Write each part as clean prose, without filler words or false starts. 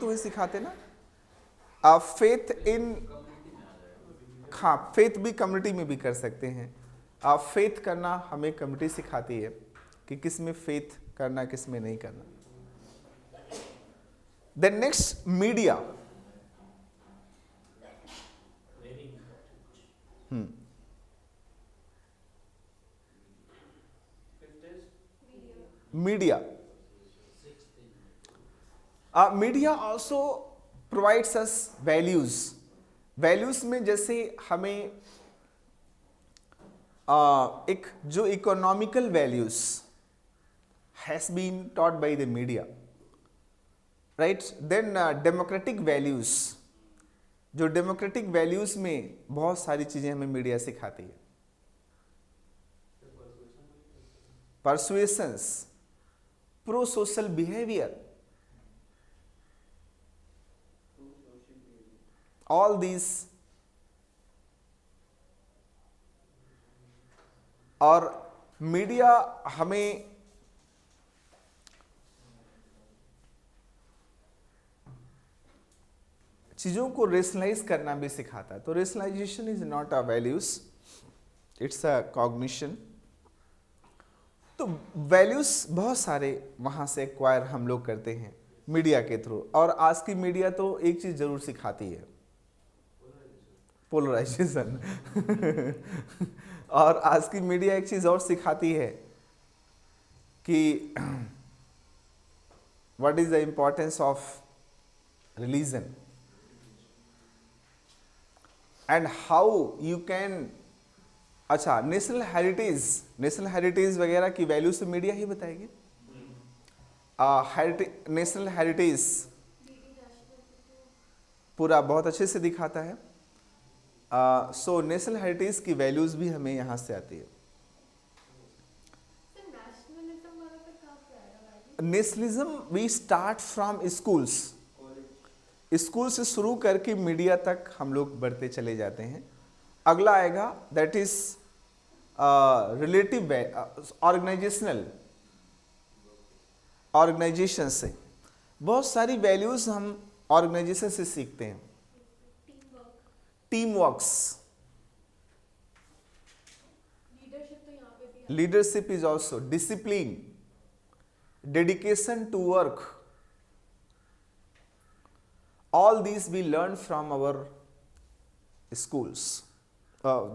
तुम्हें सिखाते ना फेथ इन, हाँ फेथ भी कम्युनिटी में भी कर सकते हैं। फेथ करना हमें कम्युनिटी सिखाती है कि किस में फेथ करना किस में नहीं करना। Then next media. Media media also provides us values. Values में जैसे हमें एक जो economical values has been taught by the media, right. Then democratic values, जो डेमोक्रेटिक वैल्यूज में बहुत सारी चीजें हमें मीडिया सिखाती है। Persuasions, pro social behavior, all these, और मीडिया हमें चीजों को रेशनलाइज करना भी सिखाता है। तो rationalization is not a values, it's a cognition. तो वैल्यूज बहुत सारे वहां से एक्वायर हम लोग करते हैं मीडिया के थ्रू। और आज की मीडिया तो एक चीज जरूर सिखाती है, पोलराइजेशन और आज की मीडिया एक चीज और सिखाती है कि what is the importance of religion and how you can. अच्छा, नेशनल हेरिटेज वगैरह की वैल्यूज तो मीडिया ही बताएगी। नेशनल हेरिटेज पूरा बहुत अच्छे से दिखाता है। सो नेशनल हेरिटेज की वैल्यूज भी हमें यहाँ से आती है। Nationalism we start from schools, school से शुरू करके मीडिया तक हम लोग बढ़ते चले जाते हैं। अगला आएगा दैट इज रिलेटिव ऑर्गेनाइजेशन से बहुत सारी वैल्यूज हम ऑर्गेनाइजेशन से सीखते हैं। Team works, leadership is also discipline, dedication to work, all these we learn from our schools,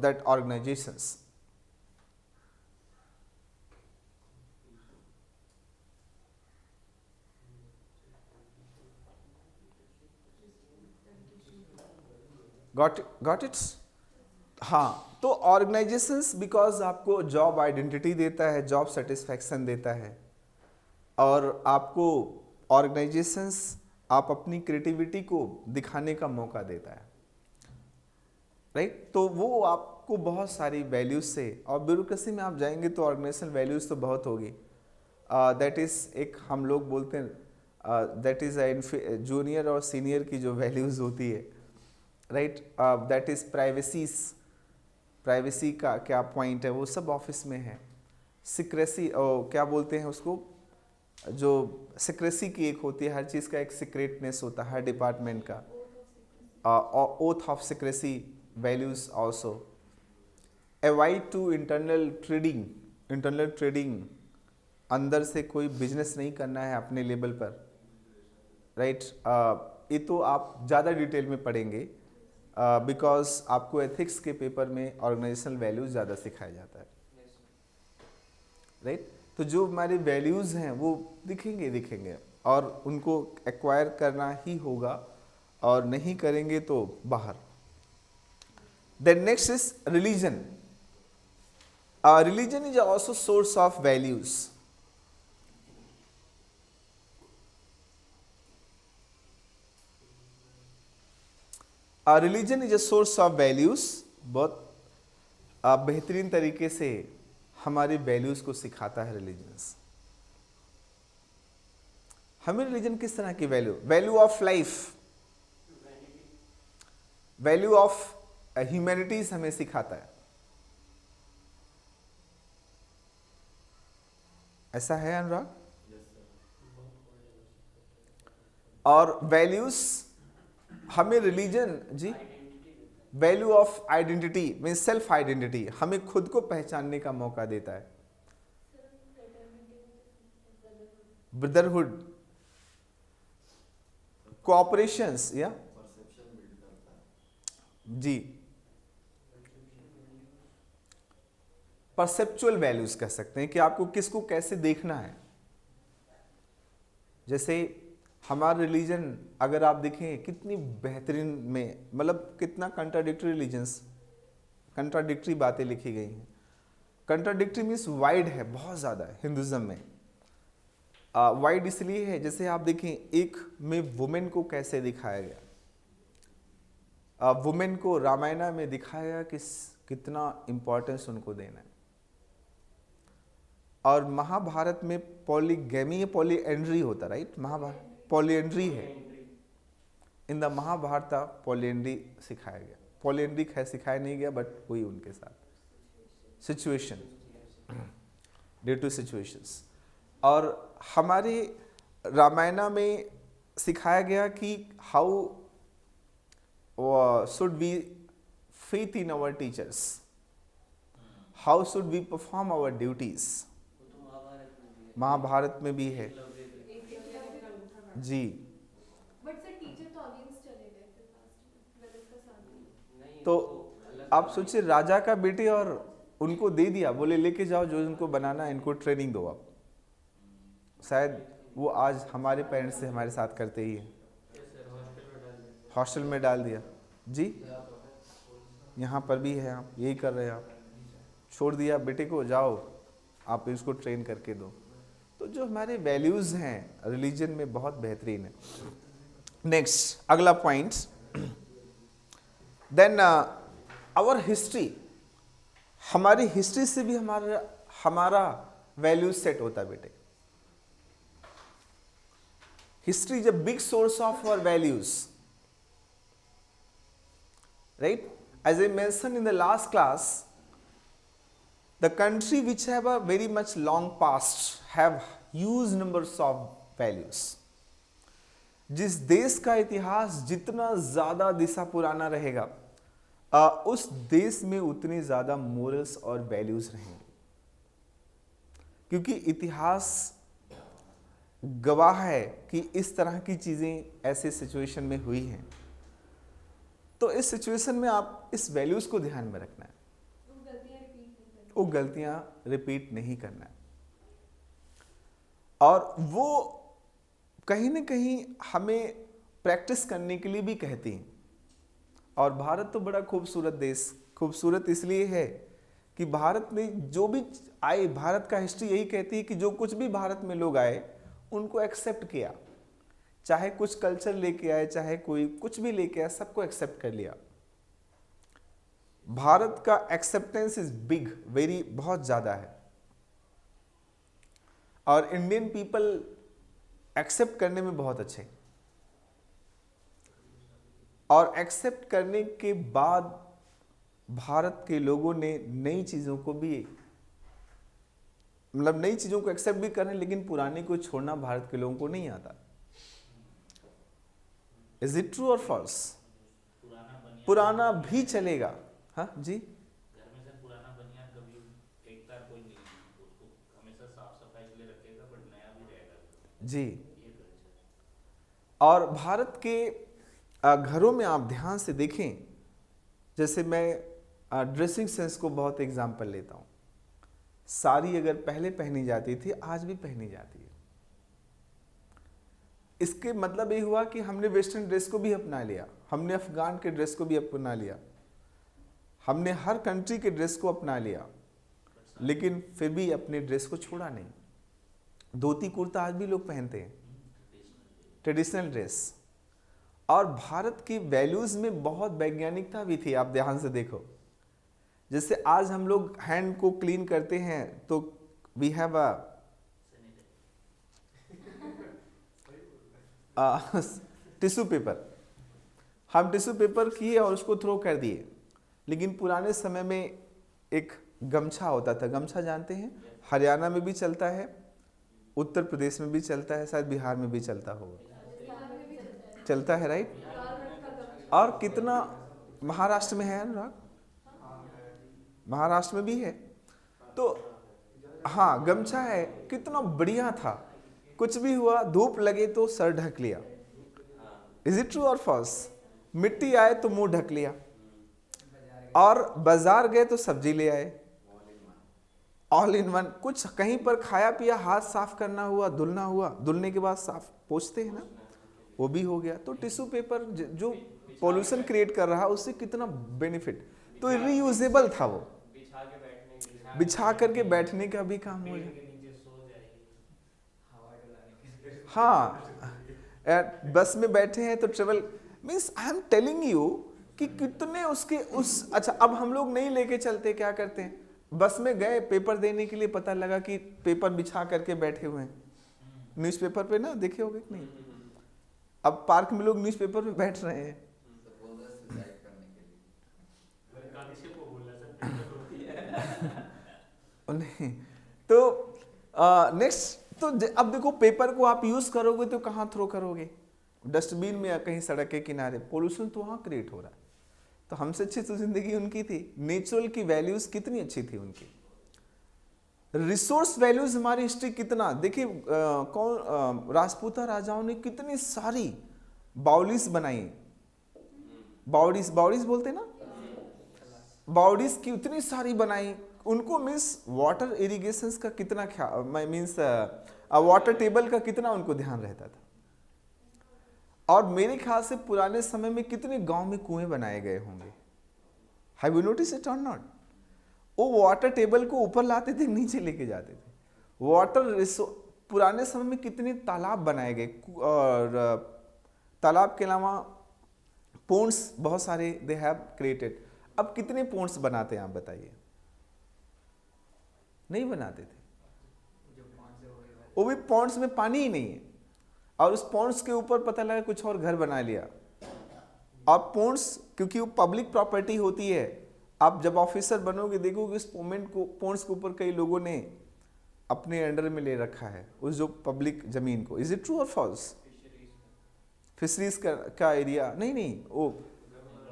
that organizations. got it? हाँ, तो ऑर्गेनाइजेशंस बिकॉज आपको जॉब आइडेंटिटी देता है, जॉब सेटिस्फैक्शन देता है, और आपको ऑर्गेनाइजेशंस आप अपनी क्रिएटिविटी को दिखाने का मौका देता है, राइट। तो वो आपको बहुत सारी वैल्यूज से, और ब्यूरोक्रेसी में आप जाएंगे तो ऑर्गेनाइजेशनल वैल्यूज तो बहुत होगी। दैट इज एक हम लोग बोलते हैं दैट इज जूनियर और सीनियर की जो वैल्यूज होती है, राइट। दैट इज प्राइवेसी का क्या पॉइंट है, वो सब ऑफिस में है। सिक्रेसी क्या बोलते हैं उसको, जो सिक्रेसी की एक होती है, हर चीज़ का एक सीक्रेटनेस होता है हर डिपार्टमेंट का। Oath of secrecy values also. Avoid to internal trading, अंदर से कोई बिजनेस नहीं करना है अपने लेवल पर, राइट। ये तो आप ज़्यादा डिटेल में पढ़ेंगे बिकॉज आपको एथिक्स के पेपर में ऑर्गेनाइजेशनल वैल्यूज ज़्यादा सिखाया जाता है, राइट। तो जो हमारे वैल्यूज़ हैं वो दिखेंगे और उनको एक्वायर करना ही होगा, और नहीं करेंगे तो बाहर। Then next is religion. Religion is also source of values. Religion is a source of values. बहुत बेहतरीन तरीके से हमारी वैल्यूज को सिखाता है रिलीजन्स। हमें रिलीजन किस तरह की value of life, value of humanities हमें सिखाता है। ऐसा है अनुराग? और वैल्यूज हमें रिलीजन जी value of identity mean self identity हमें खुद को पहचानने का मौका देता है। ब्रदरहुड, कोऑपरेशंस या जी परसेप्चुअल वैल्यूज कह सकते हैं कि आपको किसको कैसे देखना है। जैसे हमारा रिलीजन अगर आप देखें कितनी बेहतरीन में मतलब कितना कंट्राडिक्टरी रिलीजन्स कंट्राडिक्टरी बातें लिखी गई हैं। कंट्राडिक्टरी मीन्स वाइड है, बहुत ज़्यादा है हिंदुज़म में। वाइड इसलिए है जैसे आप देखें एक में वुमेन को कैसे दिखाया गया, वुमेन को रामायण में दिखाया गया कि कितना इम्पोर्टेंस उनको देना है। और महाभारत में पॉलीगैमी या पॉलीएंड्री होता, राइट, महाभारत पॉलीएंड्री है। इन द महाभारत पॉलीएंड्री सिखाया गया, पॉलीएंड्री है सिखाया नहीं गया बट हुई उनके साथ सिचुएशन ड्यू टू सिचुएशंस। और हमारे रामायण में सिखाया गया कि how should we faith in our teachers, how should we perform our duties. Mahabharat में भी है जी। बट सर टीचर तो अगेंस्ट चले गए फिर लास्ट में ललित का साथ दिया। तो आप सोचिए राजा का बेटे और उनको दे दिया, बोले लेके जाओ जो उनको बनाना है, इनको ट्रेनिंग दो आप। शायद वो आज हमारे पेरेंट्स से हमारे साथ करते ही है, हॉस्टल में डाल दिया जी। यहाँ पर भी है, आप यही कर रहे हैं, आप छोड़ दिया बेटे को, जाओ आप इसको ट्रेन करके दो। तो जो हमारे वैल्यूज़ हैं रिलीजन में बहुत बेहतरीन है। नेक्स्ट अगला पॉइंट, देन आवर हिस्ट्री, हमारी हिस्ट्री से भी हमारा वैल्यूज सेट होता है बेटे। History is a big source of our values, right. As I mention in the last class, the country which have a very much long past have huge numbers of values। जिस देश का इतिहास जितना ज़्यादा दिशा पुराना रहेगा उस देश में उतनी ज़्यादा मोरल्स और वैल्यूज रहेंगे, क्योंकि इतिहास गवाह है कि इस तरह की चीज़ें ऐसे सिचुएशन में हुई हैं। तो इस सिचुएशन में आप इस वैल्यूज को ध्यान में रखना है, वो गलतियां रिपीट नहीं करना है। और वो कहीं ना कहीं हमें प्रैक्टिस करने के लिए भी कहती हैं। और भारत तो बड़ा खूबसूरत देश, खूबसूरत इसलिए है कि भारत में जो भी आए, भारत का हिस्ट्री यही कहती है कि जो कुछ भी भारत में लोग आए उनको एक्सेप्ट किया, चाहे कुछ कल्चर लेके आए, चाहे कोई कुछ भी लेके आए, सबको एक्सेप्ट कर लिया। भारत का एक्सेप्टेंस इज बिग, वेरी बहुत ज़्यादा है। और इंडियन पीपल एक्सेप्ट करने में बहुत अच्छे, और एक्सेप्ट करने के बाद भारत के लोगों ने नई चीज़ों को भी, मतलब नई चीज़ों को एक्सेप्ट भी करने, लेकिन पुराने को छोड़ना भारत के लोगों को नहीं आता। इज इट ट्रू और फॉल्स? पुराना भी चलेगा, हाँ जी। घर में से पुराना बनियान कभी एक बार कोई नहीं, उसको हमेशा साफ सफाई के लिए रखेगा, बट नया भी रहेगा जी। ये कल्चर। और भारत के घरों में आप ध्यान से देखें, जैसे मैं ड्रेसिंग सेंस को बहुत एग्जाम्पल लेता हूँ। साड़ी अगर पहले पहनी जाती थी, आज भी पहनी जाती है। इसके मतलब ये हुआ कि हमने वेस्टर्न ड्रेस को भी अपना लिया, हमने अफगान के ड्रेस को भी अपना लिया, हमने हर कंट्री के ड्रेस को अपना लिया, लेकिन फिर भी अपने ड्रेस को छोड़ा नहीं। धोती कुर्ता आज भी लोग पहनते हैं, ट्रेडिशनल ड्रेस। और भारत की वैल्यूज में बहुत वैज्ञानिकता भी थी, आप ध्यान से देखो। जैसे आज हम लोग हैंड को क्लीन करते हैं तो we have a tissue paper, हम टिश्यू पेपर किए और उसको थ्रो कर दिए। लेकिन पुराने समय में एक गमछा होता था, गमछा जानते हैं, हरियाणा में भी चलता है, उत्तर प्रदेश में भी चलता है, शायद बिहार में भी चलता होगा। चलता है, राइट। लाल रंग का गमछा। और कितना महाराष्ट्र में है अनुराग, महाराष्ट्र में भी है। तो हाँ, गमछा है, कितना बढ़िया था, कुछ भी हुआ धूप लगे तो सर ढक लिया। इज इट ट्रू और फॉल्स? मिट्टी आए तो मुंह ढक लिया, और बाजार गए तो सब्जी ले आए, ऑल इन वन। कुछ कहीं पर खाया पिया, हाथ साफ करना हुआ, धुलना हुआ, धुलने के बाद साफ पोंछते हैं ना, वो भी हो गया। तो टिश्यू पेपर जो पोल्यूशन क्रिएट कर रहा, उससे कितना बेनिफिट। तो रीयूजेबल था वो, बिछा करके बैठने का भी काम हो जाए। हाँ, बस में बैठे हैं तो travel means I am telling you कि कितने उसके उस। अच्छा, अब हम लोग नहीं लेके चलते, क्या करते हैं, बस में गए पेपर देने के लिए, पता लगा कि पेपर बिछा करके बैठे हुए हैं। न्यूज़पेपर पे ना देखे होगे कि नहीं, अब पार्क में लोग न्यूज़पेपर पे बैठ रहे हैं। नहीं, तो नेक्स्ट, तो अब देखो, पेपर को आप यूज करोगे तो कहाँ थ्रो करोगे, डस्टबिन में या कहीं सड़क के किनारे। पोल्यूशन तो वहाँ क्रिएट हो रहा है। तो हमसे अच्छी तो जिंदगी उनकी थी, नेचुरल की वैल्यूज कितनी अच्छी थी उनकी, रिसोर्स वैल्यूज हमारी हिस्ट्री कितना। देखिए कौन राजपूता राजाओं ने कितनी सारी बाउलीज बनाई, बाउडीज, बाउडीज बोलते ना, बाउडीज की उतनी सारी बनाई। उनको मीन्स वाटर इरिगेशन का कितना ख्याल, मीन्स वाटर टेबल का कितना उनको ध्यान रहता था। और मेरे ख्याल से पुराने समय में कितने गांव में कुएं बनाए गए होंगे। हैव यू नोटिस इट और नॉट? वो वाटर टेबल को ऊपर लाते थे, नीचे लेके जाते थे। वाटर पुराने समय में कितने तालाब बनाए गए, और तालाब के अलावा पोन्ड्स बहुत सारे दे हैव क्रिएटेड। अब कितने पोन्ड्स बनाते हैं आप बताइए? नहीं बनाते थे, वो भी पॉन्ड्स में पानी ही नहीं है, और उस पॉन्ड्स के ऊपर पता लगा कुछ और घर बना लिया। अब पॉन्ड्स, क्योंकि वो पब्लिक प्रॉपर्टी होती है, आप जब ऑफिसर बनोगे देखोगे उस पॉन्ड्स के ऊपर कई लोगों ने अपने अंडर में ले रखा है उस जो पब्लिक जमीन को। इज इट ट्रू और फॉल्स? फिशरीज का एरिया नहीं,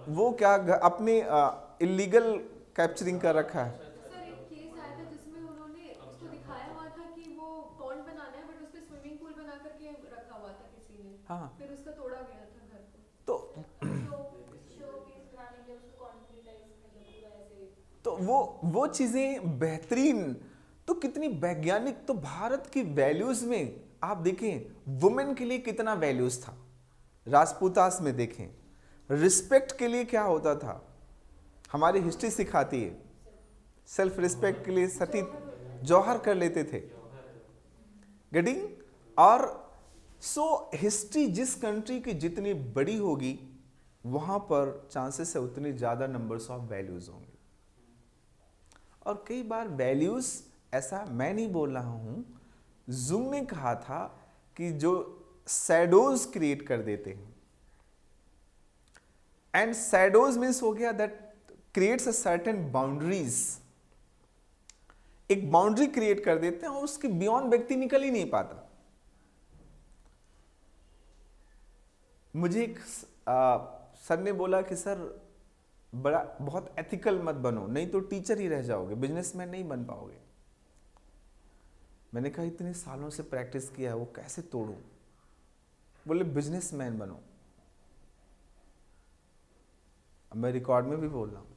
वो क्या अपने इलीगल कैप्चरिंग कर रखा है। सर एक केस आया था जिसमें उन्होंने उसको दिखाया हुआ था कि वो पॉन्ड बनाना है, बट उसपे स्विमिंग पूल बना करके रखा हुआ था किसी ने। हाँ, फिर उसका तोड़ा गया था घर को। तो शोपीस बनाने के लिए उसको कॉन्क्रीटाइज मतलब पूरा ऐसे। तो वो चीजें बेहतरीन, तो कितनी वैज्ञानिक। तो भारत की वैल्यूज में आप देखें, वुमेन के लिए कितना वैल्यूज था, राजपूतास में देखें, रिस्पेक्ट के लिए क्या होता था, हमारी हिस्ट्री सिखाती है। सेल्फ रिस्पेक्ट के लिए सती जौहर कर लेते थे, गेटिंग। और सो हिस्ट्री जिस कंट्री की जितनी बड़ी होगी, वहां पर चांसेस है उतनी ज्यादा नंबर्स ऑफ वैल्यूज होंगे। और कई बार वैल्यूज, ऐसा मैं नहीं बोल रहा हूं, जुंग ने कहा था कि जो शैडोज क्रिएट कर देते हैं, एंड शैडोज मीन्स हो गया that creates a certain boundaries, एक बाउंड्री क्रिएट कर देते हैं और उसके बियॉन्ड व्यक्ति निकल ही नहीं पाता। मुझे एक सर ने बोला कि सर बड़ा बहुत एथिकल मत बनो, नहीं तो टीचर ही रह जाओगे, बिजनेसमैन नहीं बन पाओगे। मैंने कहा इतने सालों से प्रैक्टिस किया है, वो कैसे तोड़ूं? बोले बिजनेसमैन बनो। अब मैं रिकॉर्ड में भी बोल रहा हूं,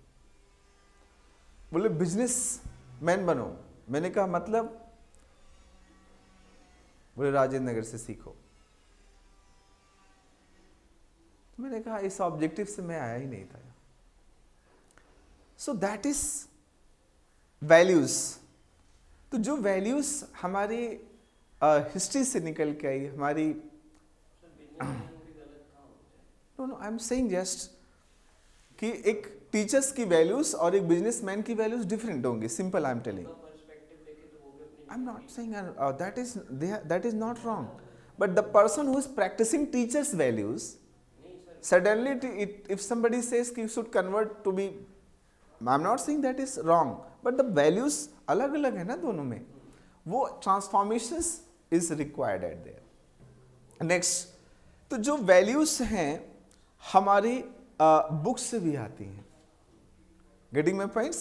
बोले बिजनेसमैन बनो। मैंने कहा मतलब? बोले राजेंद्र नगर से सीखो। मैंने कहा इस ऑब्जेक्टिव से मैं आया ही नहीं था। So that is values. तो जो वैल्यूज हमारी हिस्ट्री से निकल के आई, हमारी no I am saying just कि एक टीचर्स की वैल्यूज और एक बिजनेसमैन की वैल्यूज डिफरेंट होंगी। Simple I am telling. I am not saying that is not wrong, but the person who is practising teachers values, suddenly if somebody says you should convert to be, I'm not saying that is wrong, but the values अलग अलग है ना दोनों में, वो transformations is required at there. Next, तो जो values हैं हमारी बुक से भी आती हैं। Getting my points?